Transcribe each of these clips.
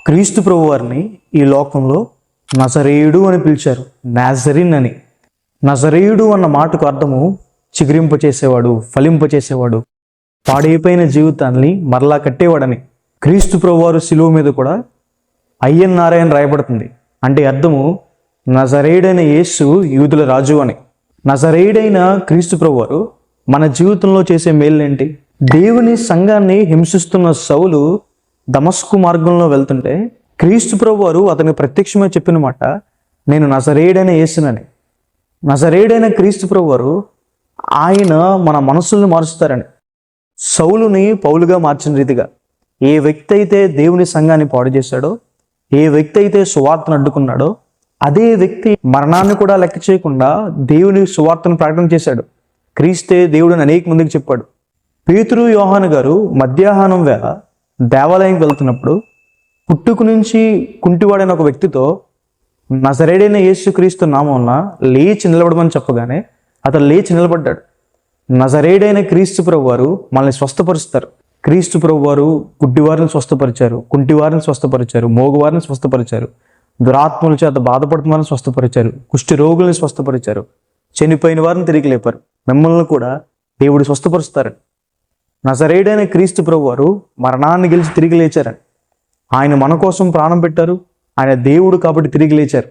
క్రీస్తు ప్రభు వారిని ఈ లోకంలో నజరేయుడు అని పిలిచారు, నాజరిన్ అని. నజరేయుడు అన్న మాటకు అర్థము చిగురింపచేసేవాడు, ఫలింపచేసేవాడు, పాడైపోయిన జీవితాన్ని మరలా కట్టేవాడని. క్రీస్తు ప్రభు వారు శిలువ మీద కూడా అయ్యన్నారాయణ రాయబడుతుంది. అంటే అర్థము నజరేయుడైన యేసు యూదుల రాజు అని. నజరేయుడైన క్రీస్తు ప్రభు వారు మన జీవితంలో చేసే మేలులేంటి? దేవుని సంఘాన్ని హింసిస్తున్న సౌలు దమస్కు మార్గంలో వెళ్తుంటే క్రీస్తు ప్రభు వారు అతనికి ప్రత్యక్షమే చెప్పిన మాట, నేను నజరేయుడైన యేసునని. నజరేయుడైన క్రీస్తు ప్రభు వారు ఆయన మన మనసుల్ని మారుస్తారని. సౌలుని పౌలుగా మార్చిన రీతిగా ఏ వ్యక్తి అయితే దేవుని సంఘాన్ని పాడు చేశాడో, ఏ వ్యక్తి అయితే సువార్తను అడ్డుకున్నాడో, అదే వ్యక్తి మరణాన్ని కూడా లెక్క చేయకుండా దేవుని సువార్తను ప్రకటన చేశాడు. క్రీస్తే దేవుడిని అనేక మందికి చెప్పాడు. పేతురు, యోహాను గారు మధ్యాహ్నం వేళ దేవాలయంకి వెళ్తున్నప్పుడు పుట్టుకు నుంచి కుంటివాడైన ఒక వ్యక్తితో నజరేయుడైన యేసుక్రీస్తు నామమున లేచి నిలబడమని చెప్పగానే అతను లేచి నిలబడ్డాడు. నజరేయుడైన క్రీస్తు ప్రభు వారు మనల్ని స్వస్థపరుస్తారు. క్రీస్తు ప్రభు వారు గుడ్డివారిని స్వస్థపరిచారు, కుంటివారిని స్వస్థపరిచారు, మోగువారిని స్వస్థపరిచారు, దురాత్మల చేత బాధపడుతున్న వారిని స్వస్థపరిచారు, కుష్టి రోగుల్ని స్వస్థపరిచారు, చనిపోయిన వారిని తిరిగి లేపారు. మిమ్మల్ని కూడా దేవుడు స్వస్థపరుస్తారు. నజరేయుడైన క్రీస్తు ప్రభు వారు మరణాన్ని గెలిచి తిరిగి లేచారని. ఆయన మన కోసం ప్రాణం పెట్టారు. ఆయన దేవుడు కాబట్టి తిరిగి లేచారు.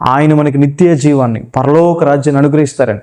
ఆయన మనకి నిత్య జీవాన్ని, పరలోక రాజ్యాన్ని అనుగ్రహిస్తారని.